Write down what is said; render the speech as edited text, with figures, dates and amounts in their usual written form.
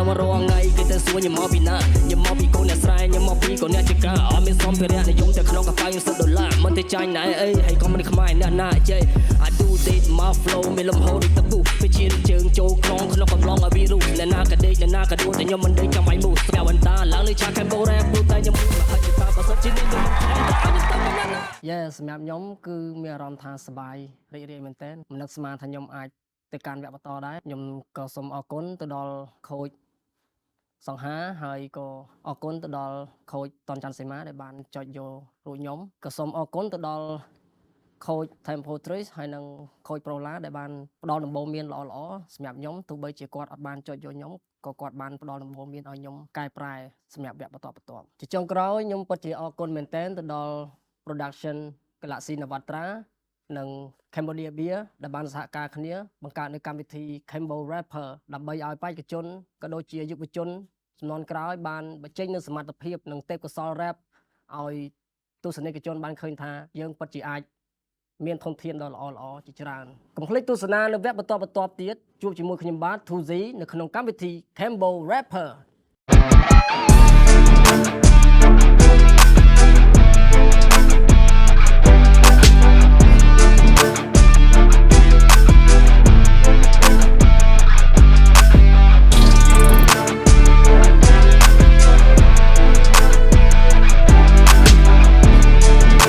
mà rồi ngày cái tên xua nhầm máu bị nã nhầm máu bị cô nè sai nhầm máu bị cô nè chỉ cả ở bên xóm phía này để dùng để khăn cái phai sự đổ la mình thấy trái này ấy hay con mình không ai nè nè chơi I do this my flow mình làm hồ đi tập buไปเชียร์trường châu con khăn cái long ở virus nè nà cái đây nè nà cái đuôiแต่nhầm mình đây trong máy mùแก้วอันตาล้างเลยชาแคมโบแรกพูดแต่ยังไม่มาให้ตาประสบชิ้นนี้ยังYes សម្រាប់ខ្ញុំគឺមានអារម្មណ៍ថាសប្បាយរីករាយមែនទែនមិននឹកស្មានថាខ្ញុំអាចទៅកាន់វគ្គបន្តដែរខ្ញុំក៏សូមអរគុណទៅដល់ខូចសង្ហាហើយក៏អរគុណទៅដល់ខូចតនច័ន្ទសីមាដែលបានចុចយករួចខ្ញុំក៏សូមអរគុណទៅដល់ខូច Tempo Trace ហើយនិងខូច Prola ដែលបានផ្ដល់ដំបូន្មានល្អៗសម្រាប់ខ្ញុំទោះបីជាគាត់អត់បានចុចយកខ្ញុំក៏គាត់បានផ្ដល់ដំបូន្មានឲ្យខ្ញុំកែប្រែសម្រាប់វគ្គបន្តជាចុងក្រោយខ្ញុំពិតជាអរគុណមែនទែនទៅដល់ Production Galaxy Navatra និង Cambodia Beer ដែលបានសហការគ្នាបង្កើតនៅកម្មវិធី Cambo Rapper ដើម្បីឲ្យបេក្ខជនក៏ដូចជាយុវជនជំនាន់ក្រោយបានបញ្ចេញនូវសមត្ថភាពនិងទេពកោសល្យ rap ឲ្យទស្សនិកជនបានឃើញថាយើងពិតជាអាចមានធនធានដ៏ល្អៗជាច្រើនកុំភ្លេចទស្សនានៅវគ្គបន្តទៀតជួបជាមួយខ្ញុំបាទ 2Z នៅក្នុងកម្មវិធី Cambo Rapper